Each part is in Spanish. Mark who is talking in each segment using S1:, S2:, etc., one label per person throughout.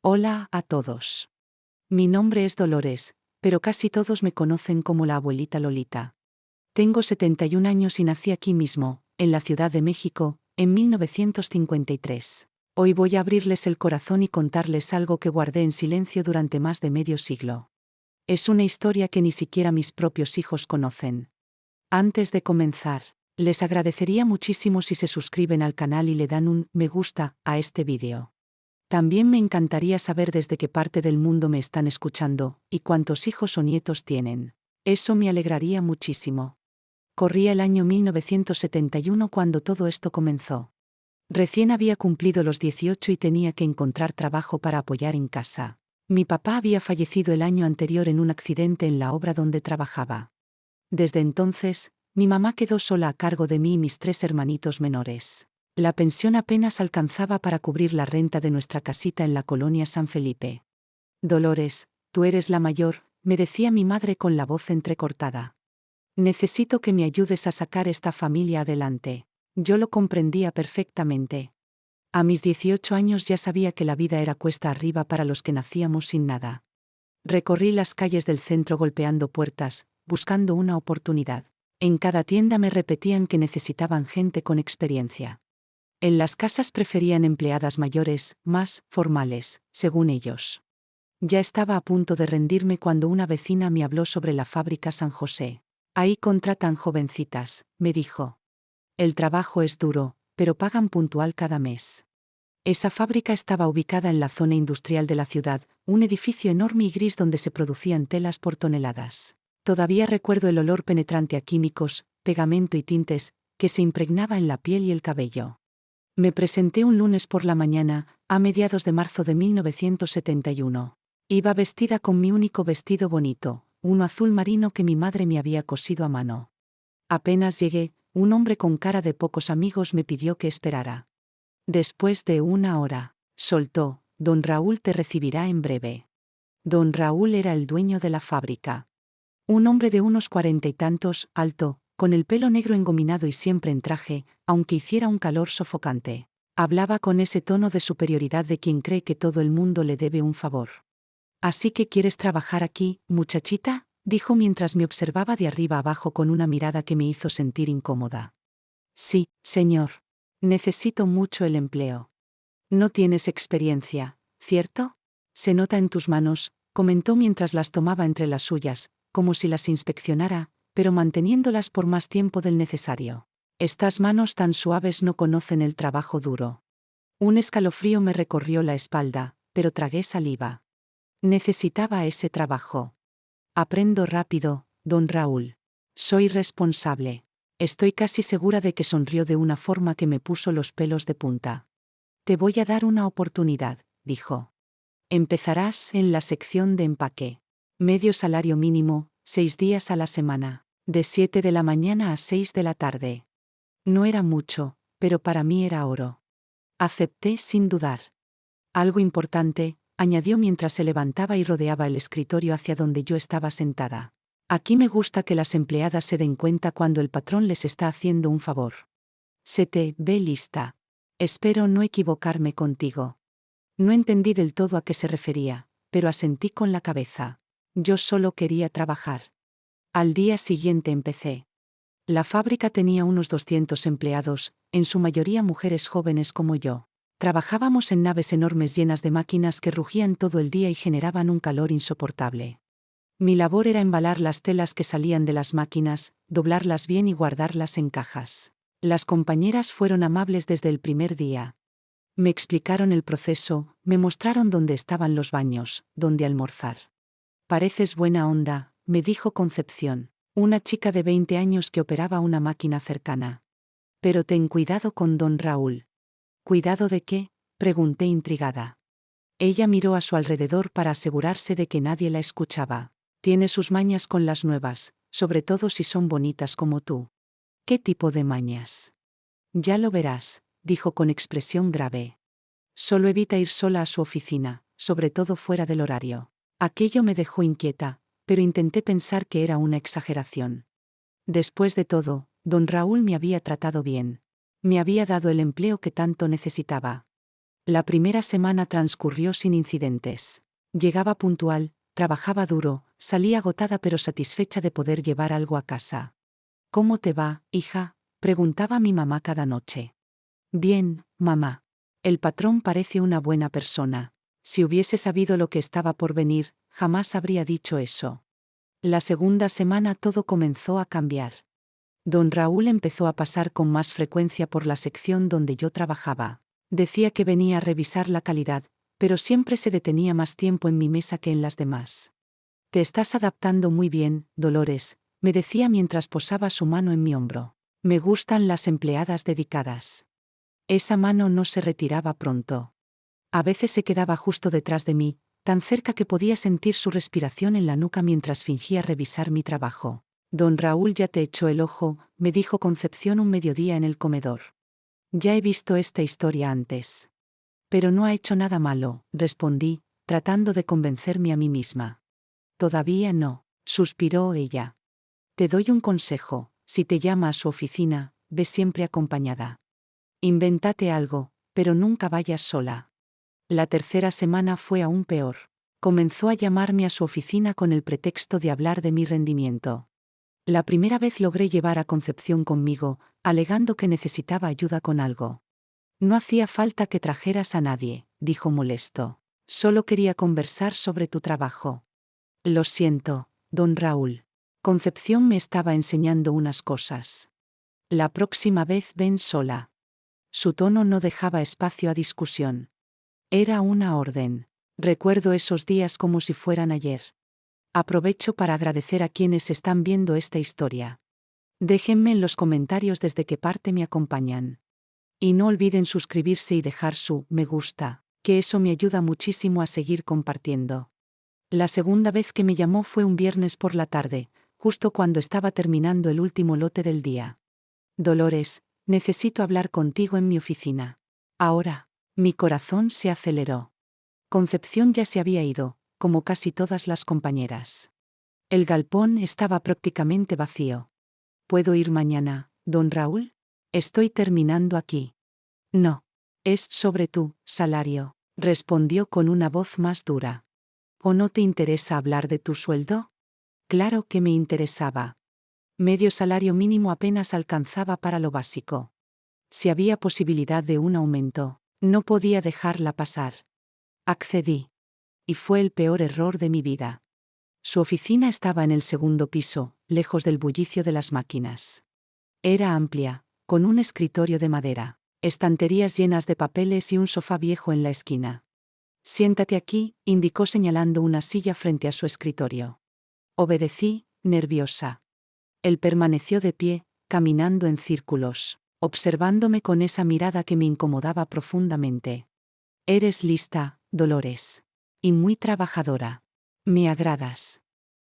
S1: Hola a todos. Mi nombre es Dolores, pero casi todos me conocen como la abuelita Lolita. Tengo 71 años y nací aquí mismo, en la Ciudad de México, en 1953. Hoy voy a abrirles el corazón y contarles algo que guardé en silencio durante más de medio siglo. Es una historia que ni siquiera mis propios hijos conocen. Antes de comenzar, les agradecería muchísimo si se suscriben al canal y le dan un me gusta a este vídeo. También me encantaría saber desde qué parte del mundo me están escuchando, y cuántos hijos o nietos tienen. Eso me alegraría muchísimo. Corría el año 1971 cuando todo esto comenzó. Recién había cumplido los 18 y tenía que encontrar trabajo para apoyar en casa. Mi papá había fallecido el año anterior en un accidente en la obra donde trabajaba. Desde entonces, mi mamá quedó sola a cargo de mí y mis 3 hermanitos menores. La pensión apenas alcanzaba para cubrir la renta de nuestra casita en la colonia San Felipe. Dolores, tú eres la mayor, me decía mi madre con la voz entrecortada. Necesito que me ayudes a sacar esta familia adelante. Yo lo comprendía perfectamente. A mis 18 años ya sabía que la vida era cuesta arriba para los que nacíamos sin nada. Recorrí las calles del centro golpeando puertas, buscando una oportunidad. En cada tienda me repetían que necesitaban gente con experiencia. En las casas preferían empleadas mayores, más formales, según ellos. Ya estaba a punto de rendirme cuando una vecina me habló sobre la fábrica San José. Ahí contratan jovencitas, me dijo. El trabajo es duro, pero pagan puntual cada mes. Esa fábrica estaba ubicada en la zona industrial de la ciudad, un edificio enorme y gris donde se producían telas por toneladas. Todavía recuerdo el olor penetrante a químicos, pegamento y tintes, que se impregnaba en la piel y el cabello. Me presenté un lunes por la mañana, a mediados de marzo de 1971. Iba vestida con mi único vestido bonito, uno azul marino que mi madre me había cosido a mano. Apenas llegué, un hombre con cara de pocos amigos me pidió que esperara. Después de una hora, soltó, don Raúl te recibirá en breve. Don Raúl era el dueño de la fábrica. Un hombre de unos 40 y tantos, alto, con el pelo negro engominado y siempre en traje, aunque hiciera un calor sofocante. Hablaba con ese tono de superioridad de quien cree que todo el mundo le debe un favor. «¿Así que quieres trabajar aquí, muchachita?», dijo mientras me observaba de arriba abajo con una mirada que me hizo sentir incómoda. «Sí, señor. Necesito mucho el empleo». «No tienes experiencia, ¿cierto? Se nota en tus manos», comentó mientras las tomaba entre las suyas, como si las inspeccionara, pero manteniéndolas por más tiempo del necesario. «Estas manos tan suaves no conocen el trabajo duro». Un escalofrío me recorrió la espalda, pero tragué saliva. Necesitaba ese trabajo. «Aprendo rápido, don Raúl. Soy responsable». Estoy casi segura de que sonrió de una forma que me puso los pelos de punta. «Te voy a dar una oportunidad», dijo. «Empezarás en la sección de empaque. Medio salario mínimo, 6 días a la semana, de 7 de la mañana a 6 de la tarde». No era mucho, pero para mí era oro. Acepté sin dudar. «Algo importante», añadió mientras se levantaba y rodeaba el escritorio hacia donde yo estaba sentada. «Aquí me gusta que las empleadas se den cuenta cuando el patrón les está haciendo un favor. Se te ve lista. Espero no equivocarme contigo». No entendí del todo a qué se refería, pero asentí con la cabeza. Yo solo quería trabajar. Al día siguiente empecé. La fábrica tenía unos 200 empleados, en su mayoría mujeres jóvenes como yo. Trabajábamos en naves enormes llenas de máquinas que rugían todo el día y generaban un calor insoportable. Mi labor era embalar las telas que salían de las máquinas, doblarlas bien y guardarlas en cajas. Las compañeras fueron amables desde el primer día. Me explicaron el proceso, me mostraron dónde estaban los baños, dónde almorzar. «Pareces buena onda», me dijo Concepción, una chica de 20 años que operaba una máquina cercana. «Pero ten cuidado con don Raúl». «¿Cuidado de qué?», pregunté intrigada. Ella miró a su alrededor para asegurarse de que nadie la escuchaba. «Tiene sus mañas con las nuevas, sobre todo si son bonitas como tú». «¿Qué tipo de mañas?». «Ya lo verás», dijo con expresión grave. «Solo evita ir sola a su oficina, sobre todo fuera del horario». Aquello me dejó inquieta, pero intenté pensar que era una exageración. Después de todo, don Raúl me había tratado bien. Me había dado el empleo que tanto necesitaba. La primera semana transcurrió sin incidentes. Llegaba puntual, trabajaba duro, salía agotada pero satisfecha de poder llevar algo a casa. «¿Cómo te va, hija?», preguntaba mi mamá cada noche. «Bien, mamá. El patrón parece una buena persona. Si hubiese sabido lo que estaba por venir, jamás habría dicho eso». La segunda semana todo comenzó a cambiar. Don Raúl empezó a pasar con más frecuencia por la sección donde yo trabajaba. Decía que venía a revisar la calidad, pero siempre se detenía más tiempo en mi mesa que en las demás. «Te estás adaptando muy bien, Dolores», me decía mientras posaba su mano en mi hombro. «Me gustan las empleadas dedicadas». Esa mano no se retiraba pronto. A veces se quedaba justo detrás de mí, tan cerca que podía sentir su respiración en la nuca mientras fingía revisar mi trabajo. «Don Raúl ya te echó el ojo», me dijo Concepción un mediodía en el comedor. «Ya he visto esta historia antes». «Pero no ha hecho nada malo», respondí, tratando de convencerme a mí misma. «Todavía no», suspiró ella. «Te doy un consejo, si te llama a su oficina, ve siempre acompañada. Invéntate algo, pero nunca vayas sola». La tercera semana fue aún peor. Comenzó a llamarme a su oficina con el pretexto de hablar de mi rendimiento. La primera vez logré llevar a Concepción conmigo, alegando que necesitaba ayuda con algo. «No hacía falta que trajeras a nadie», dijo molesto. «Solo quería conversar sobre tu trabajo». «Lo siento, don Raúl. Concepción me estaba enseñando unas cosas. La próxima vez ven sola». Su tono no dejaba espacio a discusión. Era una orden. Recuerdo esos días como si fueran ayer. Aprovecho para agradecer a quienes están viendo esta historia. Déjenme en los comentarios desde qué parte me acompañan. Y no olviden suscribirse y dejar su me gusta, que eso me ayuda muchísimo a seguir compartiendo. La segunda vez que me llamó fue un viernes por la tarde, justo cuando estaba terminando el último lote del día. «Dolores, necesito hablar contigo en mi oficina». Ahora. Mi corazón se aceleró. Concepción ya se había ido, como casi todas las compañeras. El galpón estaba prácticamente vacío. «¿Puedo ir mañana, don Raúl? Estoy terminando aquí». «No. Es sobre tu salario», respondió con una voz más dura. «¿O no te interesa hablar de tu sueldo?» Claro que me interesaba. Medio salario mínimo apenas alcanzaba para lo básico. Si había posibilidad de un aumento, no podía dejarla pasar. Accedí. Y fue el peor error de mi vida. Su oficina estaba en el segundo piso, lejos del bullicio de las máquinas. Era amplia, con un escritorio de madera, estanterías llenas de papeles y un sofá viejo en la esquina. «Siéntate aquí», indicó señalando una silla frente a su escritorio. Obedecí, nerviosa. Él permaneció de pie, caminando en círculos, observándome con esa mirada que me incomodaba profundamente. «Eres lista, Dolores. Y muy trabajadora. Me agradas».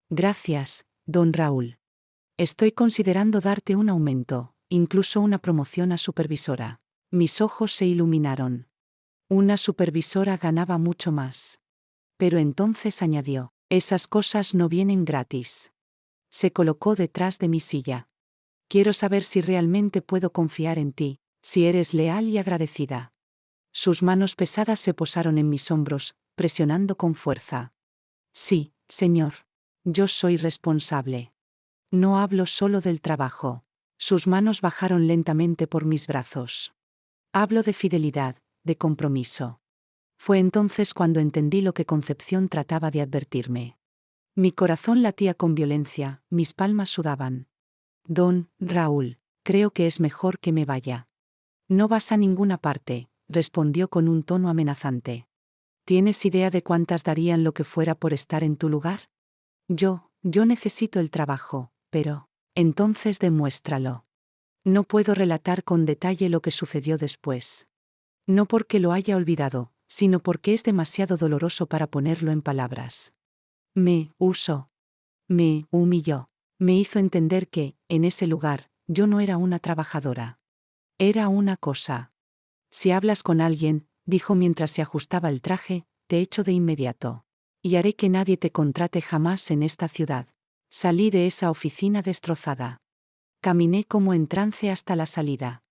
S1: «Gracias, don Raúl. Estoy considerando darte un aumento, incluso una promoción a supervisora». Mis ojos se iluminaron. Una supervisora ganaba mucho más. Pero entonces añadió: «Esas cosas no vienen gratis». Se colocó detrás de mi silla. «Quiero saber si realmente puedo confiar en ti, si eres leal y agradecida». Sus manos pesadas se posaron en mis hombros, presionando con fuerza. «Sí, señor. Yo soy responsable. No hablo solo del trabajo». Sus manos bajaron lentamente por mis brazos. «Hablo de fidelidad, de compromiso». Fue entonces cuando entendí lo que Concepción trataba de advertirme. Mi corazón latía con violencia, mis palmas sudaban. «Don Raúl, creo que es mejor que me vaya». «No vas a ninguna parte», respondió con un tono amenazante. «¿Tienes idea de cuántas darían lo que fuera por estar en tu lugar?» Yo necesito el trabajo, pero...». «Entonces demuéstralo». «No puedo relatar con detalle lo que sucedió después. No porque lo haya olvidado, sino porque es demasiado doloroso para ponerlo en palabras. Me usó. Me humilló. Me hizo entender que, en ese lugar, yo no era una trabajadora. Era una cosa. Si hablas con alguien», dijo mientras se ajustaba el traje, «te echo de inmediato. Y haré que nadie te contrate jamás en esta ciudad». Salí de esa oficina destrozada. Caminé como en trance hasta la salida.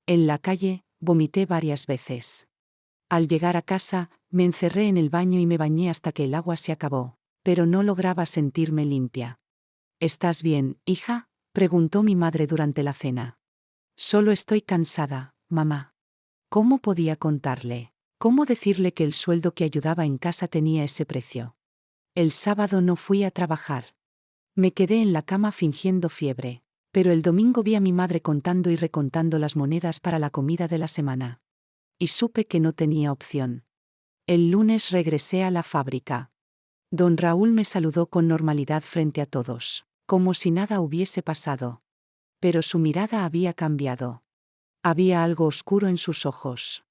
S1: En la calle, vomité varias veces. Al llegar a casa, me encerré en el baño y me bañé hasta que el agua se acabó, pero no lograba sentirme limpia. ¿Estás bien, hija?, preguntó mi madre durante la cena. Solo estoy cansada, mamá. ¿Cómo podía contarle? ¿Cómo decirle que el sueldo que ayudaba en casa tenía ese precio? El sábado no fui a trabajar. Me quedé en la cama fingiendo fiebre, pero el domingo vi a mi madre contando y recontando las monedas para la comida de la semana. Y supe que no tenía opción. El lunes regresé a la fábrica. Don Raúl me saludó con normalidad frente a todos, como si nada hubiese pasado. Pero su mirada había cambiado. Había algo oscuro en sus ojos.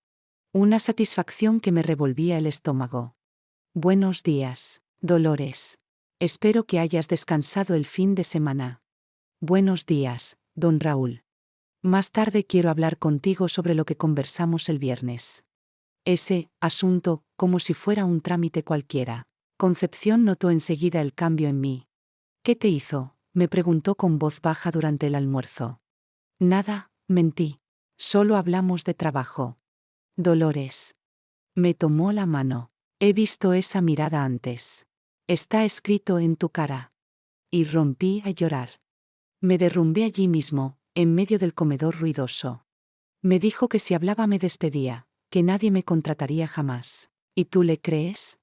S1: Una satisfacción que me revolvía el estómago. Buenos días, Dolores. Espero que hayas descansado el fin de semana. Buenos días, don Raúl. Más tarde quiero hablar contigo sobre lo que conversamos el viernes. Ese asunto, como si fuera un trámite cualquiera. Concepción notó enseguida el cambio en mí. ¿Qué te hizo?, me preguntó con voz baja durante el almuerzo. Nada, mentí. Solo hablamos de trabajo. Dolores. Me tomó la mano. He visto esa mirada antes. Está escrito en tu cara. Y rompí a llorar. Me derrumbé allí mismo, en medio del comedor ruidoso. Me dijo que si hablaba me despedía, que nadie me contrataría jamás. ¿Y tú le crees?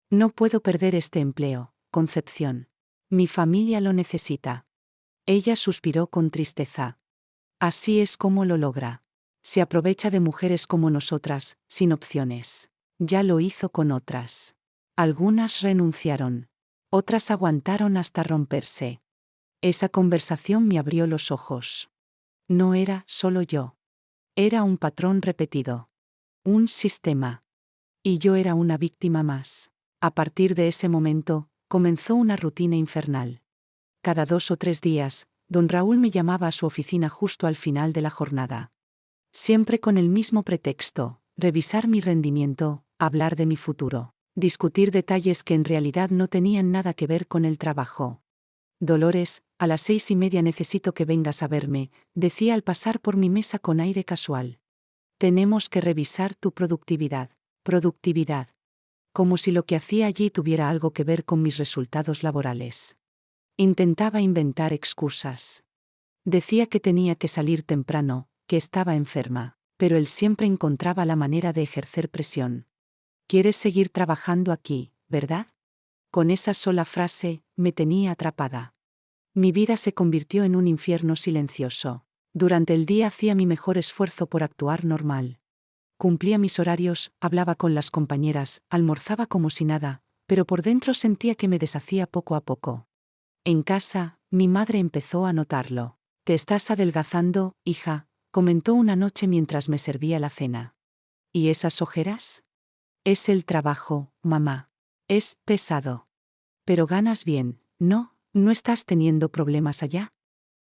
S1: No puedo perder este empleo, Concepción. Mi familia lo necesita. Ella suspiró con tristeza. Así es como lo logra. Se aprovecha de mujeres como nosotras, sin opciones. Ya lo hizo con otras. Algunas renunciaron. Otras aguantaron hasta romperse. Esa conversación me abrió los ojos. No era solo yo. Era un patrón repetido. Un sistema. Y yo era una víctima más. A partir de ese momento, comenzó una rutina infernal. Cada 2 o 3 días, don Raúl me llamaba a su oficina justo al final de la jornada. Siempre con el mismo pretexto: revisar mi rendimiento, hablar de mi futuro, discutir detalles que en realidad no tenían nada que ver con el trabajo. Dolores, a las 6:30 necesito que vengas a verme, decía al pasar por mi mesa con aire casual. Tenemos que revisar tu productividad. Productividad. Como si lo que hacía allí tuviera algo que ver con mis resultados laborales. Intentaba inventar excusas. Decía que tenía que salir temprano, que estaba enferma, pero él siempre encontraba la manera de ejercer presión. ¿Quieres seguir trabajando aquí, verdad? Con esa sola frase, me tenía atrapada. Mi vida se convirtió en un infierno silencioso. Durante el día hacía mi mejor esfuerzo por actuar normal. Cumplía mis horarios, hablaba con las compañeras, almorzaba como si nada, pero por dentro sentía que me deshacía poco a poco. En casa, mi madre empezó a notarlo. «Te estás adelgazando, hija», comentó una noche mientras me servía la cena. ¿Y esas ojeras? Es el trabajo, mamá. Es pesado. Pero ganas bien, ¿no? ¿No estás teniendo problemas allá?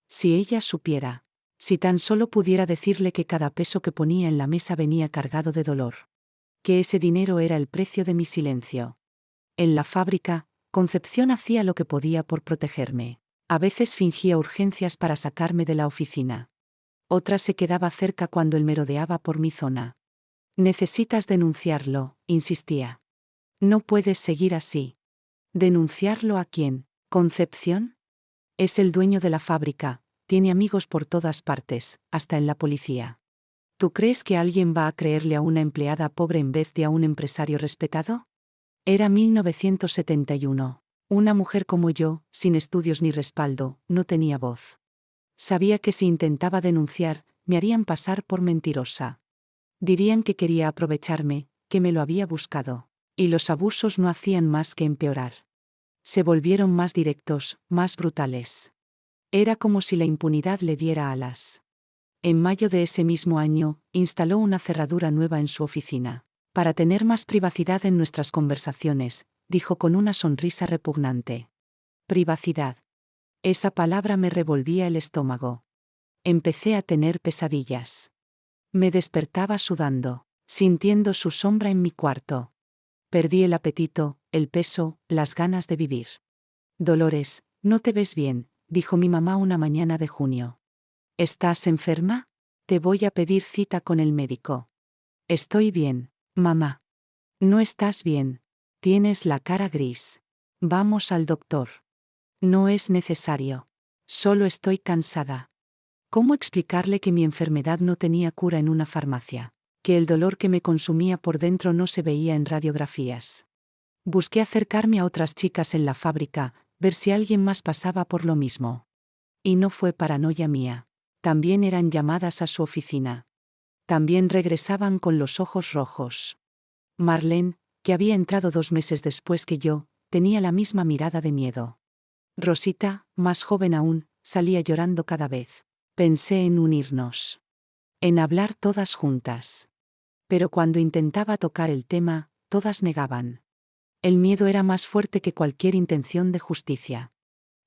S1: Si ella supiera. Si tan solo pudiera decirle que cada peso que ponía en la mesa venía cargado de dolor. Que ese dinero era el precio de mi silencio. En la fábrica, Concepción hacía lo que podía por protegerme. A veces fingía urgencias para sacarme de la oficina. Otras se quedaba cerca cuando él merodeaba por mi zona. Necesitas denunciarlo, insistía. No puedes seguir así. ¿Denunciarlo a quién, Concepción? Es el dueño de la fábrica, tiene amigos por todas partes, hasta en la policía. ¿Tú crees que alguien va a creerle a una empleada pobre en vez de a un empresario respetado? Era 1971. Una mujer como yo, sin estudios ni respaldo, no tenía voz. Sabía que si intentaba denunciar, me harían pasar por mentirosa. Dirían que quería aprovecharme, que me lo había buscado. Y los abusos no hacían más que empeorar. Se volvieron más directos, más brutales. Era como si la impunidad le diera alas. En mayo de ese mismo año, instaló una cerradura nueva en su oficina. Para tener más privacidad en nuestras conversaciones, dijo con una sonrisa repugnante. Privacidad. Esa palabra me revolvía el estómago. Empecé a tener pesadillas. Me despertaba sudando, sintiendo su sombra en mi cuarto. Perdí el apetito, el peso, las ganas de vivir. Dolores, no te ves bien, dijo mi mamá una mañana de junio. ¿Estás enferma? Te voy a pedir cita con el médico. Estoy bien, Mamá. No estás bien. Tienes la cara gris. Vamos al doctor. No es necesario. Solo estoy cansada. ¿Cómo explicarle que mi enfermedad no tenía cura en una farmacia? Que el dolor que me consumía por dentro no se veía en radiografías. Busqué acercarme a otras chicas en la fábrica, ver si alguien más pasaba por lo mismo. Y no fue paranoia mía. También eran llamadas a su oficina. También regresaban con los ojos rojos. Marlene, que había entrado 2 meses después que yo, tenía la misma mirada de miedo. Rosita, más joven aún, salía llorando cada vez. Pensé en unirnos. En hablar todas juntas. Pero cuando intentaba tocar el tema, todas negaban. El miedo era más fuerte que cualquier intención de justicia.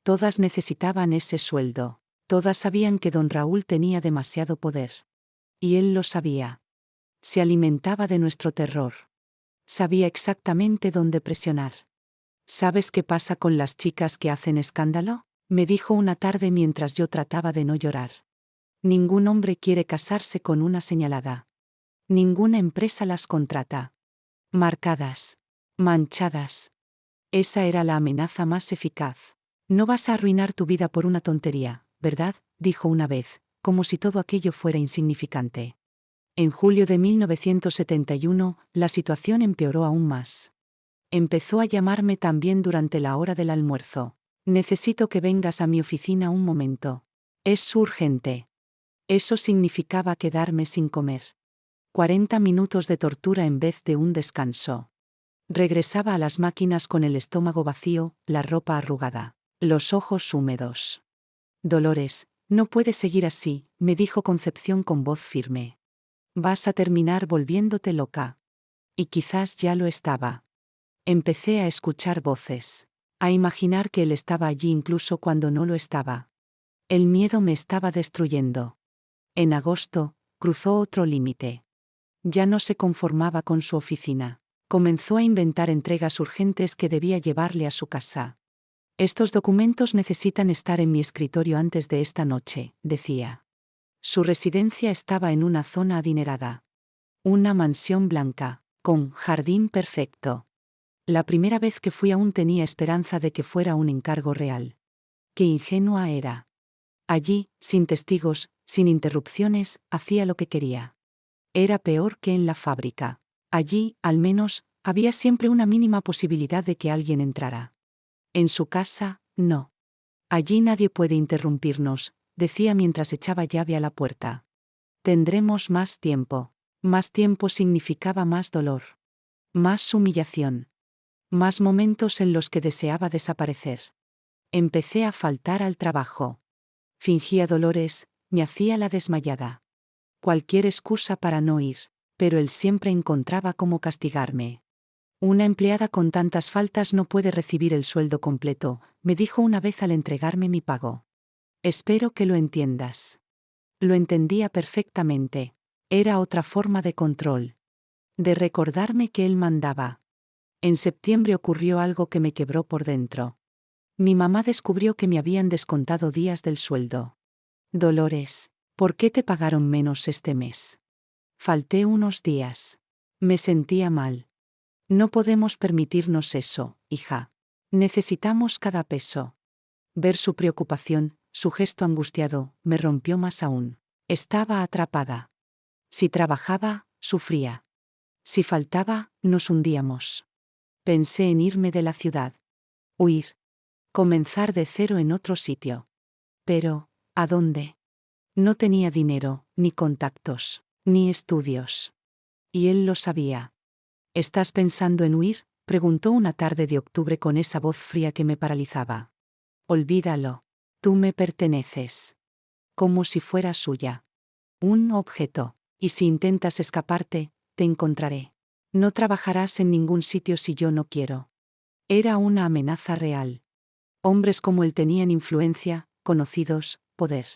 S1: Todas necesitaban ese sueldo. Todas sabían que don Raúl tenía demasiado poder. Y él lo sabía. Se alimentaba de nuestro terror. Sabía exactamente dónde presionar. ¿Sabes qué pasa con las chicas que hacen escándalo?, me dijo una tarde mientras yo trataba de no llorar. Ningún hombre quiere casarse con una señalada. Ninguna empresa las contrata. Marcadas. Manchadas. Esa era la amenaza más eficaz. No vas a arruinar tu vida por una tontería, ¿verdad?, dijo una vez, como si todo aquello fuera insignificante. En julio de 1971, la situación empeoró aún más. Empezó a llamarme también durante la hora del almuerzo. Necesito que vengas a mi oficina un momento. Es urgente. Eso significaba quedarme sin comer. 40 minutos de tortura en vez de un descanso. Regresaba a las máquinas con el estómago vacío, la ropa arrugada, los ojos húmedos. Dolores, no puedes seguir así, me dijo Concepción con voz firme. Vas a terminar volviéndote loca. Y quizás ya lo estaba. Empecé a escuchar voces. A imaginar que él estaba allí incluso cuando no lo estaba. El miedo me estaba destruyendo. En agosto, cruzó otro límite. Ya no se conformaba con su oficina. Comenzó a inventar entregas urgentes que debía llevarle a su casa. Estos documentos necesitan estar en mi escritorio antes de esta noche, decía. Su residencia estaba en una zona adinerada. Una mansión blanca, con jardín perfecto. La primera vez que fui aún tenía esperanza de que fuera un encargo real. Qué ingenua era. Allí, sin testigos, sin interrupciones, hacía lo que quería. Era peor que en la fábrica. Allí, al menos, había siempre una mínima posibilidad de que alguien entrara. En su casa, no. Allí nadie puede interrumpirnos, decía mientras echaba llave a la puerta. Tendremos más tiempo. Más tiempo significaba más dolor. Más humillación. Más momentos en los que deseaba desaparecer. Empecé a faltar al trabajo. Fingía dolores, me hacía la desmayada. Cualquier excusa para no ir, pero él siempre encontraba cómo castigarme. Una empleada con tantas faltas no puede recibir el sueldo completo, me dijo una vez al entregarme mi pago. Espero que lo entiendas. Lo entendía perfectamente. Era otra forma de control. De recordarme que él mandaba. En septiembre ocurrió algo que me quebró por dentro. Mi mamá descubrió que me habían descontado días del sueldo. Dolores, ¿por qué te pagaron menos este mes? Falté unos días. Me sentía mal. No podemos permitirnos eso, hija. Necesitamos cada peso. Ver su preocupación, su gesto angustiado, me rompió más aún. Estaba atrapada. Si trabajaba, sufría. Si faltaba, nos hundíamos. Pensé en irme de la ciudad. Huir. Comenzar de cero en otro sitio. Pero, ¿a dónde? No tenía dinero, ni contactos, ni estudios. Y él lo sabía. ¿Estás pensando en huir?, preguntó una tarde de octubre con esa voz fría que me paralizaba. Olvídalo. Tú me perteneces. Como si fuera suya. Un objeto. Y si intentas escaparte, te encontraré. No trabajarás en ningún sitio si yo no quiero. Era una amenaza real. Hombres como él tenían influencia, conocidos, poder.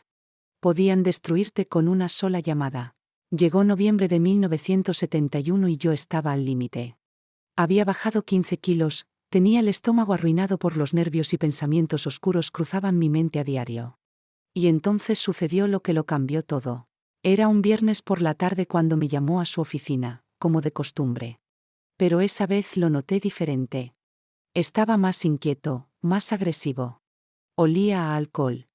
S1: Podían destruirte con una sola llamada. Llegó noviembre de 1971 y yo estaba al límite. Había bajado 15 kilos, tenía el estómago arruinado por los nervios y pensamientos oscuros cruzaban mi mente a diario. Y entonces sucedió lo que lo cambió todo. Era un viernes por la tarde cuando me llamó a su oficina. como de costumbre. Pero esa vez lo noté diferente. Estaba más inquieto, más agresivo. Olía a alcohol.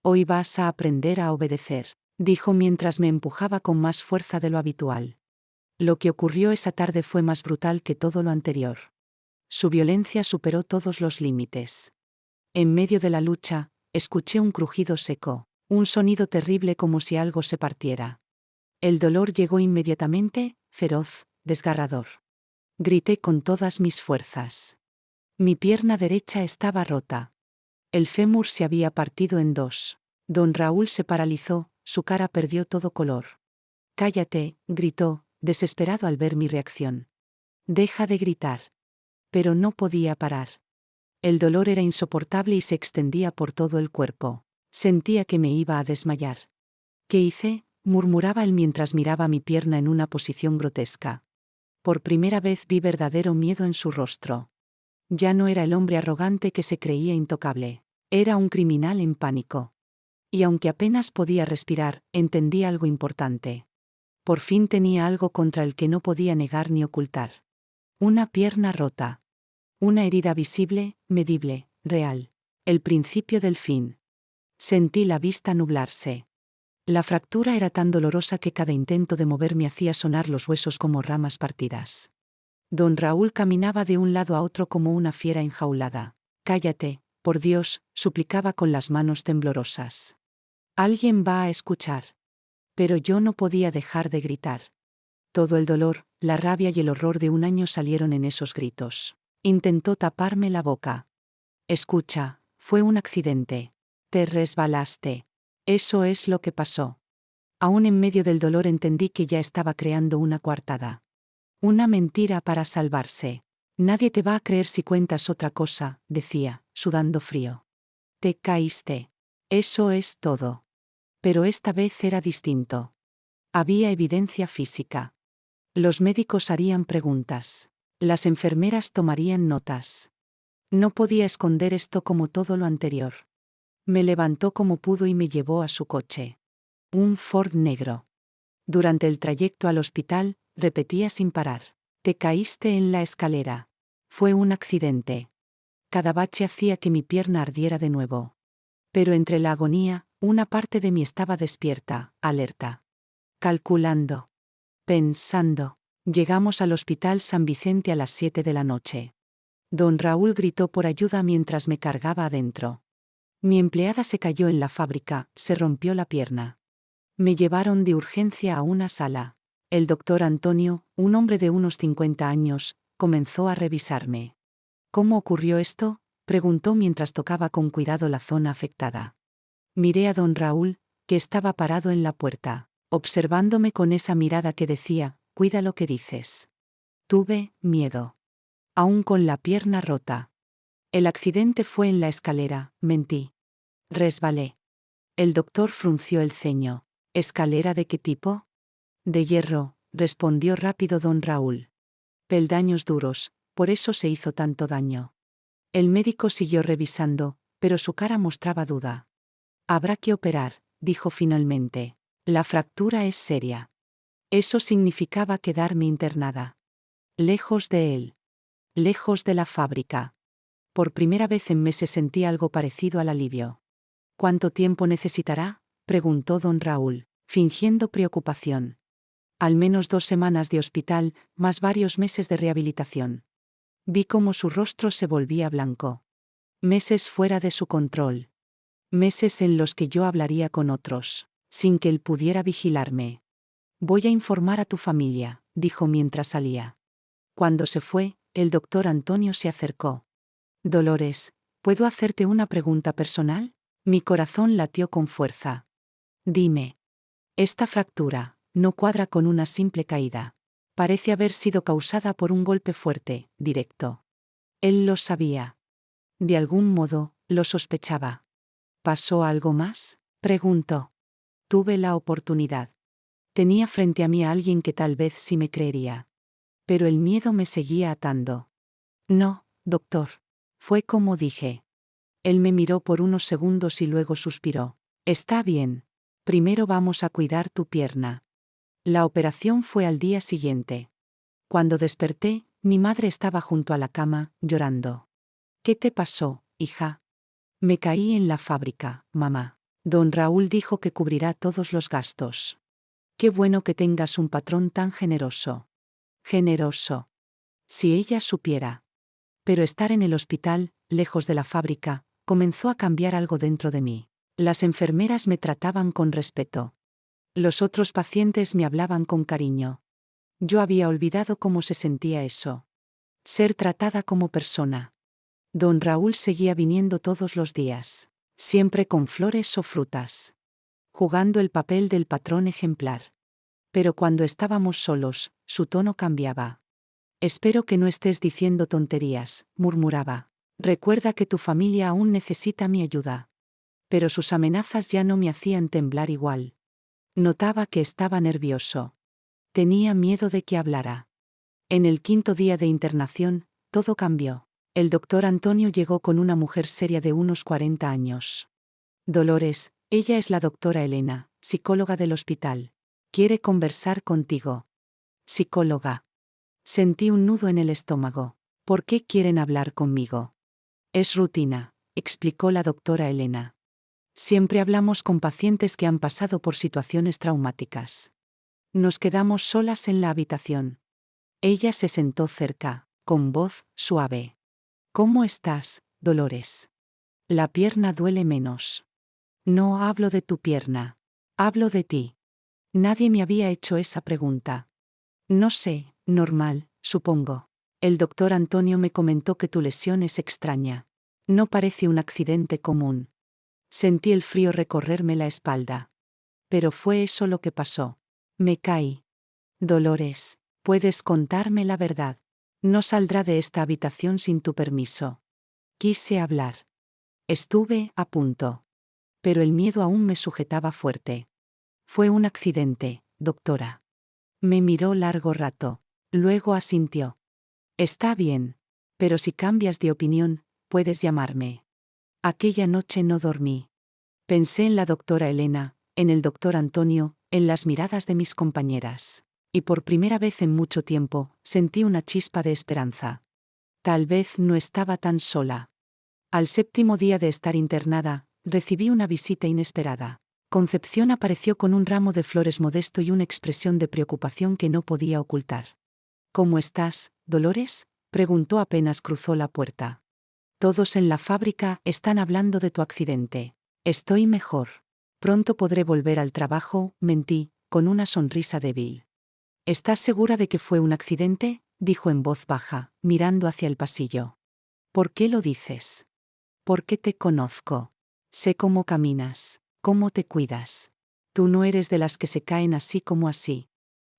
S1: Hoy vas a aprender a obedecer, dijo mientras me empujaba con más fuerza de lo habitual. Lo que ocurrió esa tarde fue más brutal que todo lo anterior. Su violencia superó todos los límites. En medio de la lucha, escuché un crujido seco, un sonido terrible como si algo se partiera. El dolor llegó inmediatamente, feroz, desgarrador. Grité con todas mis fuerzas. Mi pierna derecha estaba rota. El fémur se había partido en dos. Don Raúl se paralizó, su cara perdió todo color. «Cállate», gritó, desesperado al ver mi reacción. «Deja de gritar». Pero no podía parar. El dolor era insoportable y se extendía por todo el cuerpo. Sentía que me iba a desmayar. «¿Qué hice?», murmuraba él mientras miraba mi pierna en una posición grotesca. Por primera vez vi verdadero miedo en su rostro. Ya no era el hombre arrogante que se creía intocable. Era un criminal en pánico. Y aunque apenas podía respirar, entendí algo importante. Por fin tenía algo contra el que no podía negar ni ocultar. Una pierna rota. Una herida visible, medible, real. El principio del fin. Sentí la vista nublarse. La fractura era tan dolorosa que cada intento de moverme hacía sonar los huesos como ramas partidas. Don Raúl caminaba de un lado a otro como una fiera enjaulada. «Cállate, por Dios», suplicaba con las manos temblorosas. «Alguien va a escuchar». Pero yo no podía dejar de gritar. Todo el dolor, la rabia y el horror de un año salieron en esos gritos. Intentó taparme la boca. «Escucha, fue un accidente. Te resbalaste. Eso es lo que pasó». Aún en medio del dolor entendí que ya estaba creando una coartada. Una mentira para salvarse. «Nadie te va a creer si cuentas otra cosa», decía, sudando frío. «Te caíste. Eso es todo». Pero esta vez era distinto. Había evidencia física. Los médicos harían preguntas. Las enfermeras tomarían notas. No podía esconder esto como todo lo anterior. Me levantó como pudo y me llevó a su coche. Un Ford negro. Durante el trayecto al hospital, repetía sin parar. «Te caíste en la escalera. Fue un accidente». Cada bache hacía que mi pierna ardiera de nuevo. Pero entre la agonía, una parte de mí estaba despierta, alerta. Calculando. Pensando. Llegamos al Hospital San Vicente a las 7 de la noche. Don Raúl gritó por ayuda mientras me cargaba adentro. Mi empleada se cayó en la fábrica, se rompió la pierna. Me llevaron de urgencia a una sala. El doctor Antonio, un hombre de unos 50 años, comenzó a revisarme. «¿Cómo ocurrió esto?», preguntó mientras tocaba con cuidado la zona afectada. Miré a don Raúl, que estaba parado en la puerta, observándome con esa mirada que decía: «Cuida lo que dices». Tuve miedo. Aún con la pierna rota. «El accidente fue en la escalera», mentí. «Resbalé». El doctor frunció el ceño. «¿Escalera de qué tipo?». «De hierro», respondió rápido don Raúl. «Peldaños duros, por eso se hizo tanto daño». El médico siguió revisando, pero su cara mostraba duda. «Habrá que operar», dijo finalmente. «La fractura es seria». Eso significaba quedarme internada. Lejos de él. Lejos de la fábrica. Por primera vez en meses sentí algo parecido al alivio. «¿Cuánto tiempo necesitará?», preguntó don Raúl, fingiendo preocupación. «Al menos 2 semanas de hospital, más varios meses de rehabilitación». Vi cómo su rostro se volvía blanco. Meses fuera de su control. Meses en los que yo hablaría con otros, sin que él pudiera vigilarme. «Voy a informar a tu familia», dijo mientras salía. Cuando se fue, el doctor Antonio se acercó. «Dolores, ¿puedo hacerte una pregunta personal?». Mi corazón latió con fuerza. «Dime». «Esta fractura no cuadra con una simple caída. Parece haber sido causada por un golpe fuerte, directo». Él lo sabía. De algún modo, lo sospechaba. «¿Pasó algo más?», preguntó. Tuve la oportunidad. Tenía frente a mí a alguien que tal vez sí me creería. Pero el miedo me seguía atando. «No, doctor. Fue como dije». Él me miró por unos segundos y luego suspiró. «Está bien. Primero vamos a cuidar tu pierna». La operación fue al día siguiente. Cuando desperté, mi madre estaba junto a la cama, llorando. ¿Qué te pasó, hija? Me caí en la fábrica, mamá. Don Raúl dijo que cubrirá todos los gastos. Qué bueno que tengas un patrón tan generoso. Generoso. Si ella supiera. Pero estar en el hospital, lejos de la fábrica, comenzó a cambiar algo dentro de mí. Las enfermeras me trataban con respeto. Los otros pacientes me hablaban con cariño. Yo había olvidado cómo se sentía eso. Ser tratada como persona. Don Raúl seguía viniendo todos los días, siempre con flores o frutas, jugando el papel del patrón ejemplar. Pero cuando estábamos solos, su tono cambiaba. Espero que no estés diciendo tonterías, murmuraba. Recuerda que tu familia aún necesita mi ayuda. Pero sus amenazas ya no me hacían temblar igual. Notaba que estaba nervioso. Tenía miedo de que hablara. En el 5.º día de internación, todo cambió. El doctor Antonio llegó con una mujer seria de unos 40 años. Dolores, ella es la doctora Elena, psicóloga del hospital. Quiere conversar contigo. Psicóloga. Sentí un nudo en el estómago. ¿Por qué quieren hablar conmigo? Es rutina, explicó la doctora Elena. Siempre hablamos con pacientes que han pasado por situaciones traumáticas. Nos quedamos solas en la habitación. Ella se sentó cerca, con voz suave. ¿Cómo estás, Dolores? La pierna duele menos. No hablo de tu pierna. Hablo de ti. Nadie me había hecho esa pregunta. No sé, normal, supongo. El doctor Antonio me comentó que tu lesión es extraña. No parece un accidente común. Sentí el frío recorrerme la espalda. Pero fue eso lo que pasó. Me caí. Dolores, puedes contarme la verdad. No saldrá de esta habitación sin tu permiso. Quise hablar. Estuve a punto. Pero el miedo aún me sujetaba fuerte. Fue un accidente, doctora. Me miró largo rato. Luego asintió. Está bien. Pero si cambias de opinión, puedes llamarme. Aquella noche no dormí. Pensé en la doctora Elena, en el doctor Antonio, en las miradas de mis compañeras. Y por primera vez en mucho tiempo, sentí una chispa de esperanza. Tal vez no estaba tan sola. Al 7.º día de estar internada, recibí una visita inesperada. Concepción apareció con un ramo de flores modesto y una expresión de preocupación que no podía ocultar. ¿Cómo estás, Dolores?, preguntó apenas cruzó la puerta. Todos en la fábrica están hablando de tu accidente. Estoy mejor. Pronto podré volver al trabajo, mentí, con una sonrisa débil. ¿Estás segura de que fue un accidente?, dijo en voz baja, mirando hacia el pasillo. ¿Por qué lo dices? Porque te conozco. Sé cómo caminas, cómo te cuidas. Tú no eres de las que se caen así como así.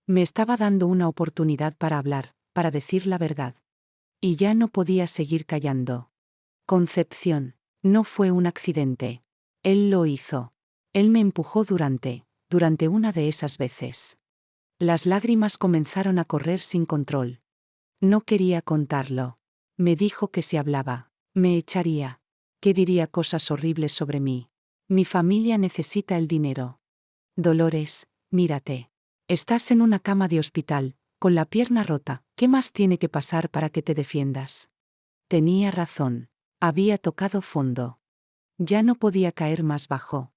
S1: Me estaba dando una oportunidad para hablar, para decir la verdad. Y ya no podía seguir callando. Concepción, no fue un accidente. Él lo hizo. Él me empujó durante una de esas veces. Las lágrimas comenzaron a correr sin control. No quería contarlo. Me dijo que si hablaba, me echaría. Que diría cosas horribles sobre mí. Mi familia necesita el dinero. Dolores, mírate. Estás en una cama de hospital, con la pierna rota. ¿Qué más tiene que pasar para que te defiendas? Tenía razón. Había tocado fondo. Ya no podía caer más bajo.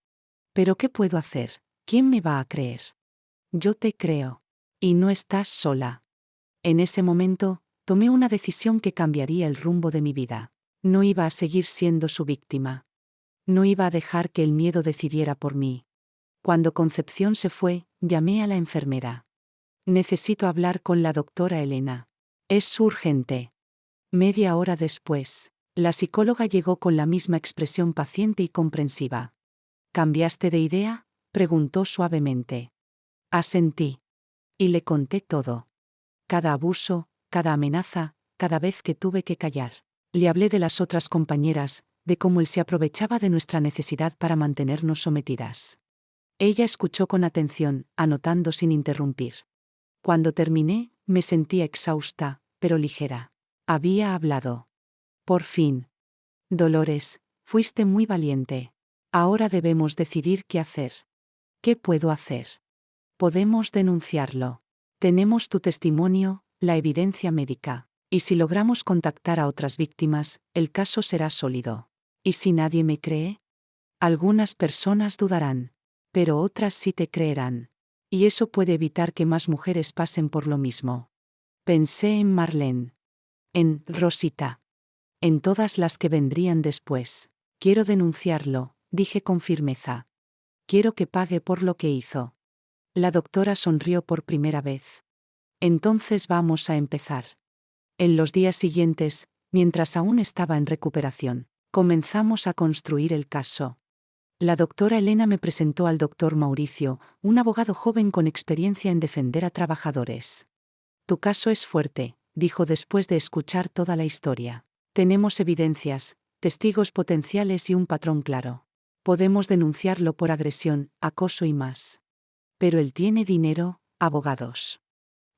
S1: ¿Pero qué puedo hacer? ¿Quién me va a creer? Yo te creo. Y no estás sola. En ese momento, tomé una decisión que cambiaría el rumbo de mi vida. No iba a seguir siendo su víctima. No iba a dejar que el miedo decidiera por mí. Cuando Concepción se fue, llamé a la enfermera. Necesito hablar con la doctora Elena. Es urgente. Media hora después, la psicóloga llegó con la misma expresión paciente y comprensiva. ¿Cambiaste de idea?, preguntó suavemente. Asentí. Y le conté todo. Cada abuso, cada amenaza, cada vez que tuve que callar. Le hablé de las otras compañeras, de cómo él se aprovechaba de nuestra necesidad para mantenernos sometidas. Ella escuchó con atención, anotando sin interrumpir. Cuando terminé, me sentía exhausta, pero ligera. Había hablado. Por fin. Dolores, fuiste muy valiente. Ahora debemos decidir qué hacer. ¿Qué puedo hacer? Podemos denunciarlo. Tenemos tu testimonio, la evidencia médica. Y si logramos contactar a otras víctimas, el caso será sólido. ¿Y si nadie me cree? Algunas personas dudarán, pero otras sí te creerán. Y eso puede evitar que más mujeres pasen por lo mismo. Pensé en Marlene. En Rosita. En todas las que vendrían después. Quiero denunciarlo, dije con firmeza. Quiero que pague por lo que hizo. La doctora sonrió por primera vez. Entonces vamos a empezar. En los días siguientes, mientras aún estaba en recuperación, comenzamos a construir el caso. La doctora Elena me presentó al doctor Mauricio, un abogado joven con experiencia en defender a trabajadores. Tu caso es fuerte, dijo después de escuchar toda la historia. Tenemos evidencias, testigos potenciales y un patrón claro. Podemos denunciarlo por agresión, acoso y más. Pero él tiene dinero, abogados.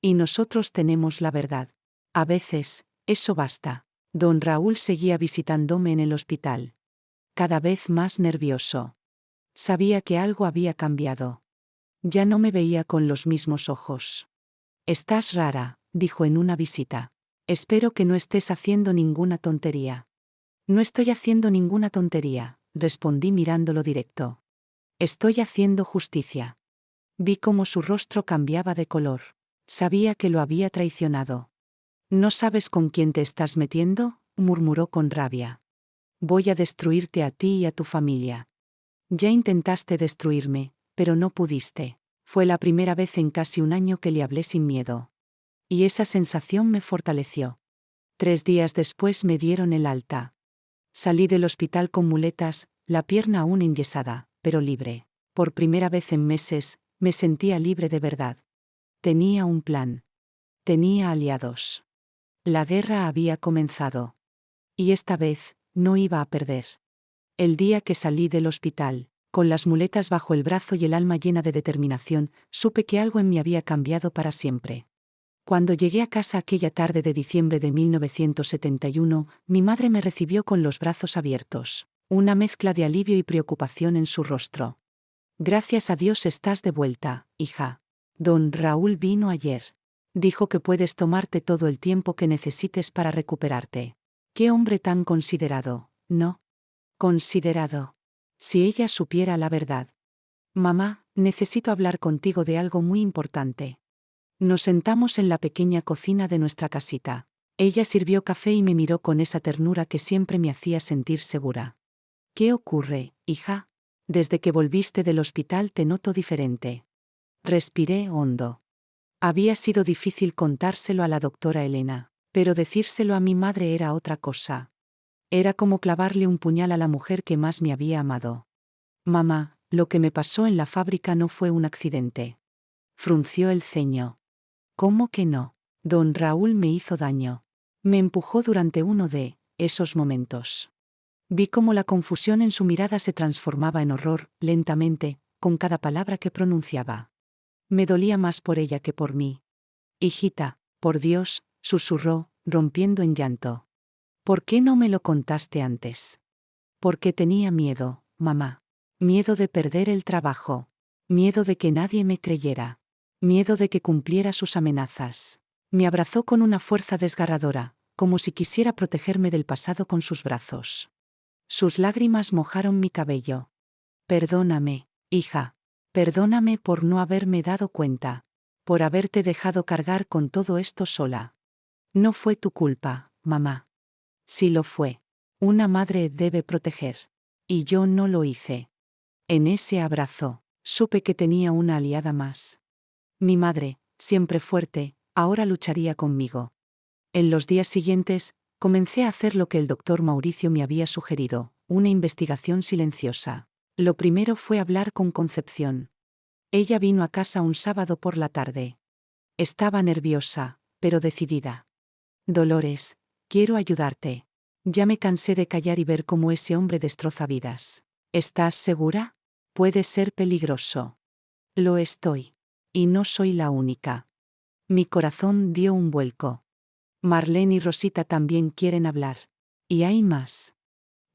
S1: Y nosotros tenemos la verdad. A veces, eso basta. Don Raúl seguía visitándome en el hospital. Cada vez más nervioso. Sabía que algo había cambiado. Ya no me veía con los mismos ojos. Estás rara, dijo en una visita. Espero que no estés haciendo ninguna tontería. No estoy haciendo ninguna tontería, respondí mirándolo directo. Estoy haciendo justicia. Vi cómo su rostro cambiaba de color. Sabía que lo había traicionado. ¿No sabes con quién te estás metiendo?, murmuró con rabia. Voy a destruirte a ti y a tu familia. Ya intentaste destruirme, pero no pudiste. Fue la primera vez en casi un año que le hablé sin miedo. Y esa sensación me fortaleció. 3 días después me dieron el alta. Salí del hospital con muletas, la pierna aún enyesada, pero libre. Por primera vez en meses, me sentía libre de verdad. Tenía un plan. Tenía aliados. La guerra había comenzado. Y esta vez, no iba a perder. El día que salí del hospital, con las muletas bajo el brazo y el alma llena de determinación, supe que algo en mí había cambiado para siempre. Cuando llegué a casa aquella tarde de diciembre de 1971, mi madre me recibió con los brazos abiertos, una mezcla de alivio y preocupación en su rostro. Gracias a Dios estás de vuelta, hija. Don Raúl vino ayer. Dijo que puedes tomarte todo el tiempo que necesites para recuperarte. Qué hombre tan considerado, ¿no? Considerado. Si ella supiera la verdad. Mamá, necesito hablar contigo de algo muy importante. Nos sentamos en la pequeña cocina de nuestra casita. Ella sirvió café y me miró con esa ternura que siempre me hacía sentir segura. ¿Qué ocurre, hija? Desde que volviste del hospital te noto diferente. Respiré hondo. Había sido difícil contárselo a la doctora Elena, pero decírselo a mi madre era otra cosa. Era como clavarle un puñal a la mujer que más me había amado. Mamá, lo que me pasó en la fábrica no fue un accidente. Frunció el ceño. ¿Cómo que no? Don Raúl me hizo daño. Me empujó durante uno de esos momentos. Vi cómo la confusión en su mirada se transformaba en horror, lentamente, con cada palabra que pronunciaba. Me dolía más por ella que por mí. Hijita, por Dios, susurró, rompiendo en llanto. ¿Por qué no me lo contaste antes? Porque tenía miedo, mamá. Miedo de perder el trabajo. Miedo de que nadie me creyera. Miedo de que cumpliera sus amenazas. Me abrazó con una fuerza desgarradora, como si quisiera protegerme del pasado con sus brazos. Sus lágrimas mojaron mi cabello. Perdóname, hija. Perdóname por no haberme dado cuenta. Por haberte dejado cargar con todo esto sola. No fue tu culpa, mamá. Sí lo fue. Una madre debe proteger. Y yo no lo hice. En ese abrazo, supe que tenía una aliada más. Mi madre, siempre fuerte, ahora lucharía conmigo. En los días siguientes, comencé a hacer lo que el doctor Mauricio me había sugerido, una investigación silenciosa. Lo primero fue hablar con Concepción. Ella vino a casa un sábado por la tarde. Estaba nerviosa, pero decidida. Dolores, quiero ayudarte. Ya me cansé de callar y ver cómo ese hombre destroza vidas. ¿Estás segura? Puede ser peligroso. Lo estoy. Y no soy la única. Mi corazón dio un vuelco. Marlene y Rosita también quieren hablar. Y hay más.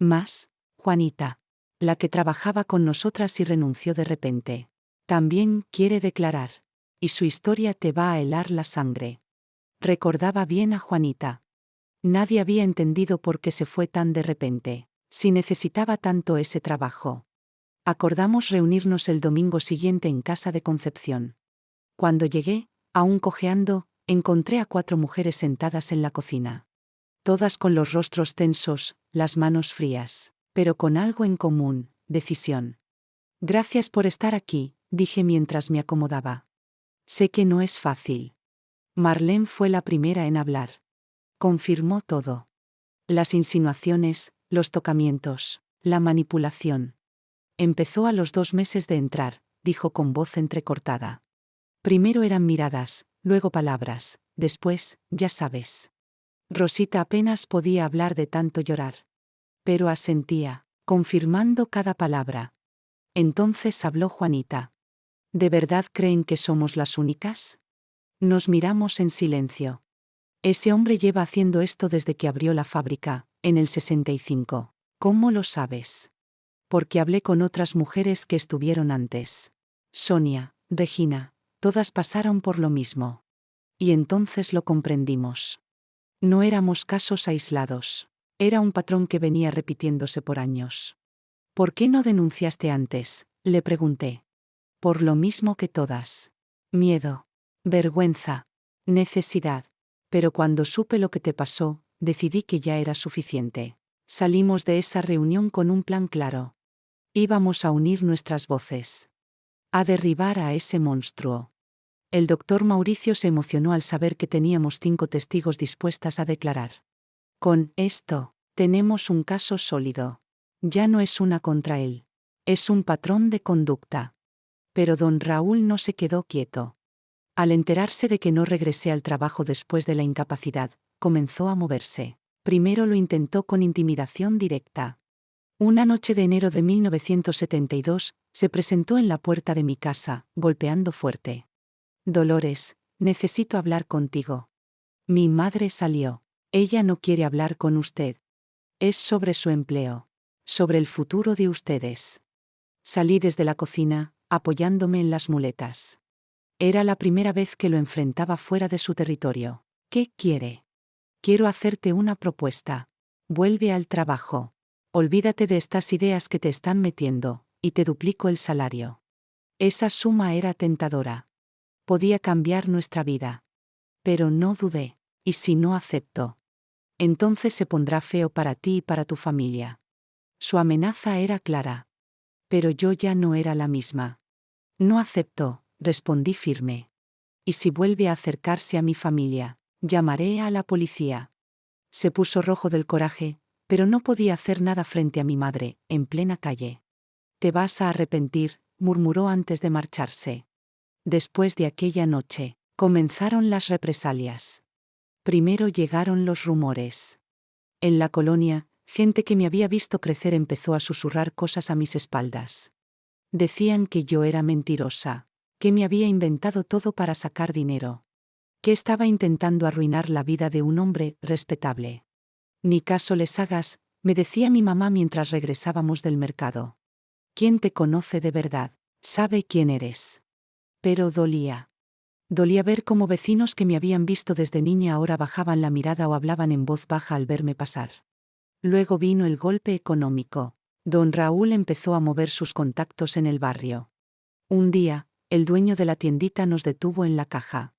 S1: Más, Juanita. La que trabajaba con nosotras y renunció de repente. También quiere declarar. Y su historia te va a helar la sangre. Recordaba bien a Juanita. Nadie había entendido por qué se fue tan de repente, si necesitaba tanto ese trabajo. Acordamos reunirnos el domingo siguiente en casa de Concepción. Cuando llegué, aún cojeando, encontré a 4 mujeres sentadas en la cocina. Todas con los rostros tensos, las manos frías, pero con algo en común: decisión. Gracias por estar aquí, dije mientras me acomodaba. Sé que no es fácil. Marlene fue la primera en hablar. Confirmó todo. Las insinuaciones, los tocamientos, la manipulación. Empezó a los 2 meses de entrar, dijo con voz entrecortada. Primero eran miradas, luego palabras, después, ya sabes. Rosita apenas podía hablar de tanto llorar. Pero asentía, confirmando cada palabra. Entonces habló Juanita. ¿De verdad creen que somos las únicas? Nos miramos en silencio. Ese hombre lleva haciendo esto desde que abrió la fábrica, en el 65. ¿Cómo lo sabes? Porque hablé con otras mujeres que estuvieron antes. Sonia, Regina, todas pasaron por lo mismo. Y entonces lo comprendimos. No éramos casos aislados. Era un patrón que venía repitiéndose por años. ¿Por qué no denunciaste antes?, le pregunté. Por lo mismo que todas. Miedo. Vergüenza. Necesidad. Pero cuando supe lo que te pasó, decidí que ya era suficiente. Salimos de esa reunión con un plan claro. Íbamos a unir nuestras voces. A derribar a ese monstruo. El doctor Mauricio se emocionó al saber que teníamos 5 testigos dispuestas a declarar. Con esto, tenemos un caso sólido. Ya no es una contra él. Es un patrón de conducta. Pero don Raúl no se quedó quieto. Al enterarse de que no regresé al trabajo después de la incapacidad, comenzó a moverse. Primero lo intentó con intimidación directa. Una noche de enero de 1972, se presentó en la puerta de mi casa, golpeando fuerte. Dolores, necesito hablar contigo. Mi madre salió. Ella no quiere hablar con usted. Es sobre su empleo. Sobre el futuro de ustedes. Salí desde la cocina, apoyándome en las muletas. Era la primera vez que lo enfrentaba fuera de su territorio. ¿Qué quiere? Quiero hacerte una propuesta. Vuelve al trabajo. Olvídate de estas ideas que te están metiendo, y te duplico el salario. Esa suma era tentadora. Podía cambiar nuestra vida. Pero no dudé. ¿Y si no acepto? Entonces se pondrá feo para ti y para tu familia. Su amenaza era clara. Pero yo ya no era la misma. No acepto, respondí firme. Y si vuelve a acercarse a mi familia, llamaré a la policía. Se puso rojo del coraje, pero no podía hacer nada frente a mi madre, en plena calle. Te vas a arrepentir, murmuró antes de marcharse. Después de aquella noche, comenzaron las represalias. Primero llegaron los rumores. En la colonia, gente que me había visto crecer empezó a susurrar cosas a mis espaldas. Decían que yo era mentirosa, que me había inventado todo para sacar dinero, que estaba intentando arruinar la vida de un hombre respetable. Ni caso les hagas, me decía mi mamá mientras regresábamos del mercado. ¿Quién te conoce de verdad? Sabe quién eres. Pero dolía. Dolía ver cómo vecinos que me habían visto desde niña ahora bajaban la mirada o hablaban en voz baja al verme pasar. Luego vino el golpe económico. Don Raúl empezó a mover sus contactos en el barrio. Un día, el dueño de la tiendita nos detuvo en la caja.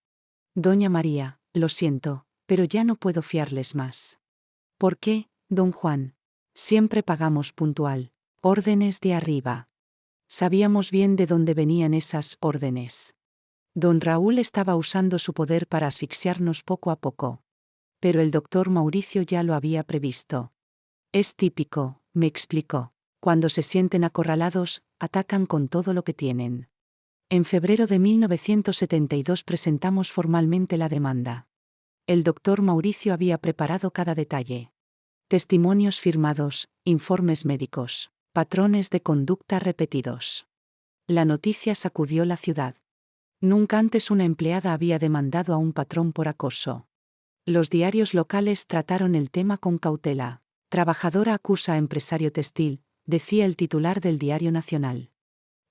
S1: Doña María, lo siento, pero ya no puedo fiarles más. ¿Por qué, don Juan? Siempre pagamos puntual. Órdenes de arriba. Sabíamos bien de dónde venían esas órdenes. Don Raúl estaba usando su poder para asfixiarnos poco a poco. Pero el doctor Mauricio ya lo había previsto. Es típico, me explicó. Cuando se sienten acorralados, atacan con todo lo que tienen. En febrero de 1972 presentamos formalmente la demanda. El doctor Mauricio había preparado cada detalle. Testimonios firmados, informes médicos, patrones de conducta repetidos. La noticia sacudió la ciudad. Nunca antes una empleada había demandado a un patrón por acoso. Los diarios locales trataron el tema con cautela. Trabajadora acusa a empresario textil, decía el titular del Diario Nacional.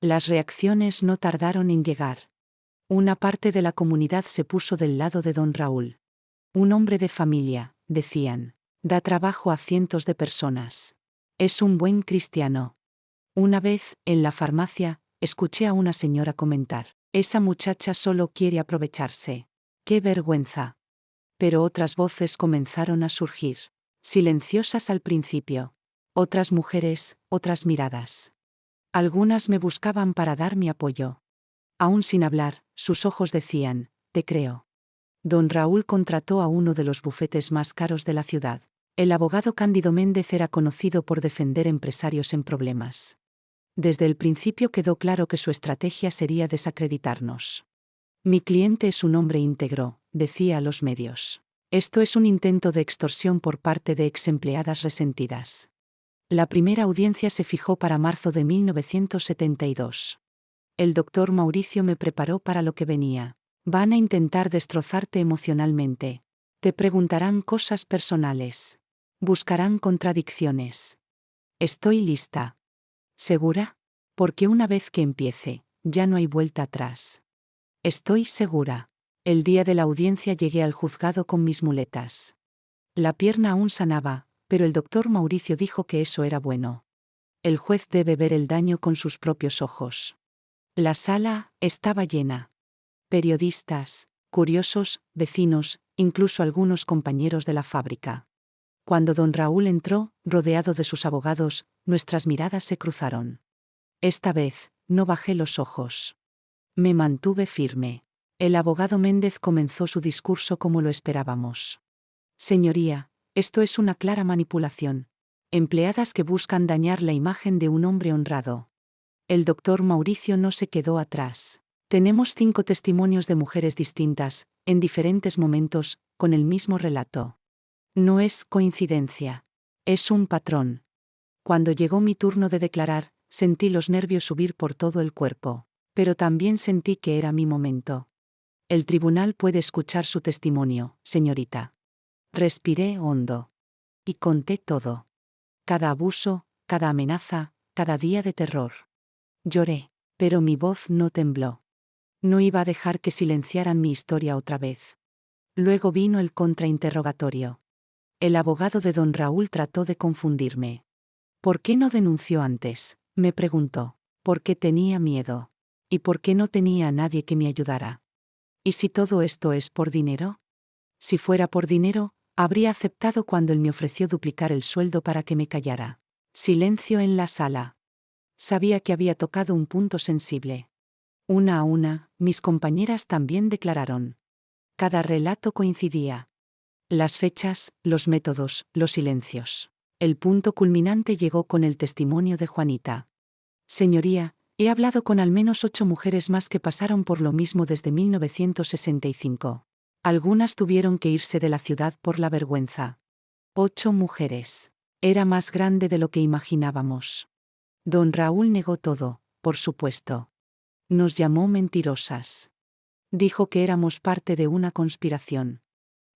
S1: Las reacciones no tardaron en llegar. Una parte de la comunidad se puso del lado de don Raúl. Un hombre de familia, decían. Da trabajo a cientos de personas. Es un buen cristiano. Una vez, en la farmacia, escuché a una señora comentar: esa muchacha solo quiere aprovecharse. ¡Qué vergüenza! Pero otras voces comenzaron a surgir. Silenciosas al principio. Otras mujeres, otras miradas. Algunas me buscaban para dar mi apoyo. Aún sin hablar, sus ojos decían: te creo. Don Raúl contrató a uno de los bufetes más caros de la ciudad. El abogado Cándido Méndez era conocido por defender empresarios en problemas. Desde el principio quedó claro que su estrategia sería desacreditarnos. Mi cliente es un hombre íntegro, decía a los medios. Esto es un intento de extorsión por parte de exempleadas resentidas. La primera audiencia se fijó para marzo de 1972. El doctor Mauricio me preparó para lo que venía. Van a intentar destrozarte emocionalmente. Te preguntarán cosas personales. Buscarán contradicciones. Estoy lista. ¿Segura? Porque una vez que empiece, ya no hay vuelta atrás. Estoy segura. El día de la audiencia llegué al juzgado con mis muletas. La pierna aún sanaba, pero el doctor Mauricio dijo que eso era bueno. El juez debe ver el daño con sus propios ojos. La sala estaba llena. Periodistas, curiosos, vecinos, incluso algunos compañeros de la fábrica. Cuando don Raúl entró, rodeado de sus abogados, nuestras miradas se cruzaron. Esta vez, no bajé los ojos. Me mantuve firme. El abogado Méndez comenzó su discurso como lo esperábamos. Señoría, esto es una clara manipulación. Empleadas que buscan dañar la imagen de un hombre honrado. El doctor Mauricio no se quedó atrás. Tenemos 5 testimonios de mujeres distintas, en diferentes momentos, con el mismo relato. No es coincidencia. Es un patrón. Cuando llegó mi turno de declarar, sentí los nervios subir por todo el cuerpo. Pero también sentí que era mi momento. El tribunal puede escuchar su testimonio, señorita. Respiré hondo. Y conté todo. Cada abuso, cada amenaza, cada día de terror. Lloré, pero mi voz no tembló. No iba a dejar que silenciaran mi historia otra vez. Luego vino el contrainterrogatorio. El abogado de don Raúl trató de confundirme. ¿Por qué no denunció antes?, me preguntó. Porque tenía miedo. ¿Y por qué no tenía a nadie que me ayudara? ¿Y si todo esto es por dinero? Si fuera por dinero, habría aceptado cuando él me ofreció duplicar el sueldo para que me callara. Silencio en la sala. Sabía que había tocado un punto sensible. Una a una, mis compañeras también declararon. Cada relato coincidía. Las fechas, los métodos, los silencios. El punto culminante llegó con el testimonio de Juanita. Señoría, he hablado con al menos 8 mujeres más que pasaron por lo mismo desde 1965. Algunas tuvieron que irse de la ciudad por la vergüenza. 8 mujeres. Era más grande de lo que imaginábamos. Don Raúl negó todo, por supuesto. Nos llamó mentirosas. Dijo que éramos parte de una conspiración.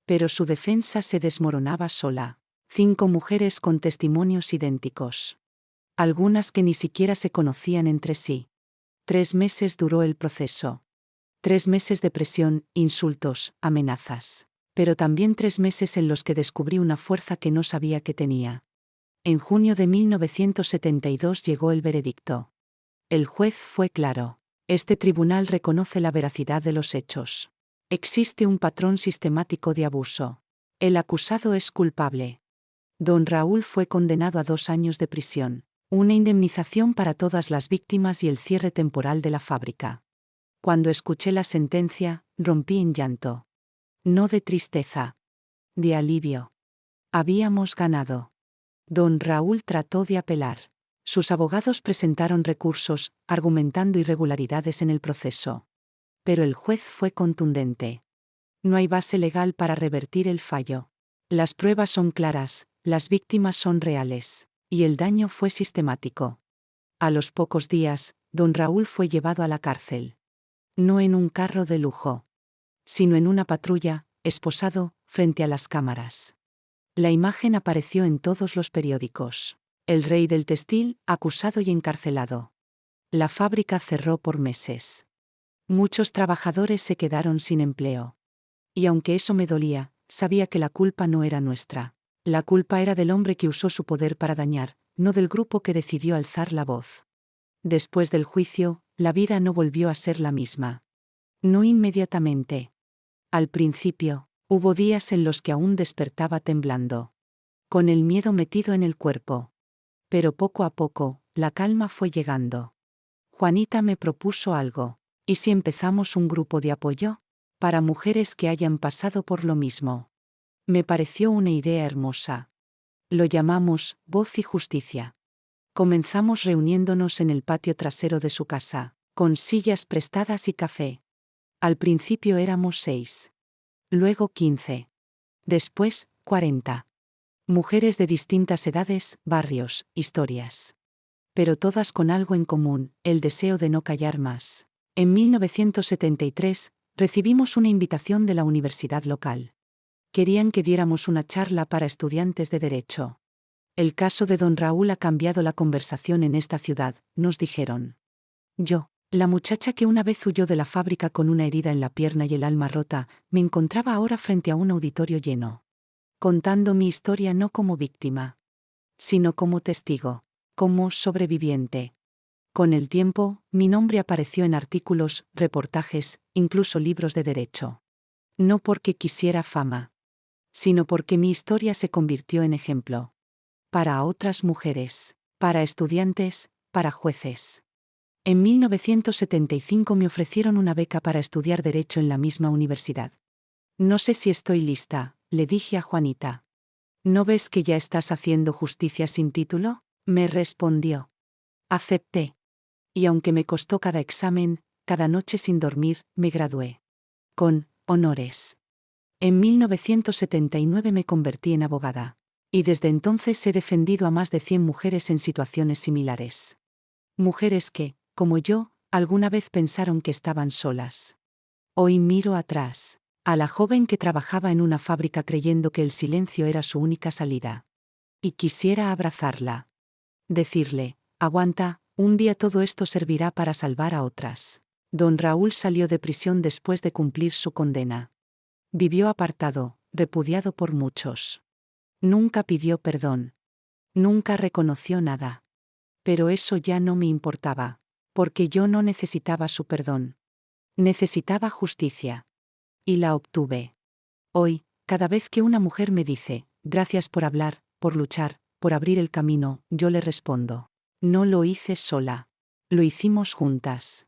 S1: Pero su defensa se desmoronaba sola. 5 mujeres con testimonios idénticos. Algunas que ni siquiera se conocían entre sí. 3 meses duró el proceso. 3 meses de presión, insultos, amenazas. Pero también 3 meses en los que descubrí una fuerza que no sabía que tenía. En junio de 1972 llegó el veredicto. El juez fue claro. Este tribunal reconoce la veracidad de los hechos. Existe un patrón sistemático de abuso. El acusado es culpable. Don Raúl fue condenado a 2 años de prisión, una indemnización para todas las víctimas y el cierre temporal de la fábrica. Cuando escuché la sentencia, rompí en llanto. No de tristeza. De alivio. Habíamos ganado. Don Raúl trató de apelar. Sus abogados presentaron recursos, argumentando irregularidades en el proceso. Pero el juez fue contundente. No hay base legal para revertir el fallo. Las pruebas son claras, las víctimas son reales, y el daño fue sistemático. A los pocos días, don Raúl fue llevado a la cárcel. No en un carro de lujo, sino en una patrulla, esposado, frente a las cámaras. La imagen apareció en todos los periódicos. El rey del textil, acusado y encarcelado. La fábrica cerró por meses. Muchos trabajadores se quedaron sin empleo. Y aunque eso me dolía, Sabía que la culpa no era nuestra. La culpa era del hombre que usó su poder para dañar, no del grupo que decidió alzar la voz. Después del juicio, la vida no volvió a ser la misma. No inmediatamente. Al principio, hubo días en los que aún despertaba temblando, con el miedo metido en el cuerpo. Pero poco a poco, la calma fue llegando. Juanita me propuso algo. ¿Y si empezamos un grupo de apoyo? Para mujeres que hayan pasado por lo mismo. Me pareció una idea hermosa. Lo llamamos Voz y Justicia. Comenzamos reuniéndonos en el patio trasero de su casa, con sillas prestadas y café. Al principio éramos 6. Luego 15. Después, 40. Mujeres de distintas edades, barrios, historias. Pero todas con algo en común, el deseo de no callar más. En 1973, recibimos una invitación de la universidad local. Querían que diéramos una charla para estudiantes de Derecho. El caso de don Raúl ha cambiado la conversación en esta ciudad, nos dijeron. Yo, la muchacha que una vez huyó de la fábrica con una herida en la pierna y el alma rota, me encontraba ahora frente a un auditorio lleno. Contando mi historia no como víctima, sino como testigo, como sobreviviente. Con el tiempo, mi nombre apareció en artículos, reportajes, incluso libros de derecho. No porque quisiera fama, sino porque mi historia se convirtió en ejemplo. Para otras mujeres, para estudiantes, para jueces. En 1975 me ofrecieron una beca para estudiar Derecho en la misma universidad. No sé si estoy lista, le dije a Juanita. ¿No ves que ya estás haciendo justicia sin título? Me respondió. Acepté. Y aunque me costó cada examen, cada noche sin dormir, me gradué. Con honores. En 1979 me convertí en abogada. Y desde entonces he defendido a más de 100 mujeres en situaciones similares. Mujeres que, como yo, alguna vez pensaron que estaban solas. Hoy miro atrás, a la joven que trabajaba en una fábrica creyendo que el silencio era su única salida. Y quisiera abrazarla. Decirle, aguanta, un día todo esto servirá para salvar a otras. Don Raúl salió de prisión después de cumplir su condena. Vivió apartado, repudiado por muchos. Nunca pidió perdón. Nunca reconoció nada. Pero eso ya no me importaba, porque yo no necesitaba su perdón. Necesitaba justicia. Y la obtuve. Hoy, cada vez que una mujer me dice, gracias por hablar, por luchar, por abrir el camino, yo le respondo, no lo hice sola. Lo hicimos juntas.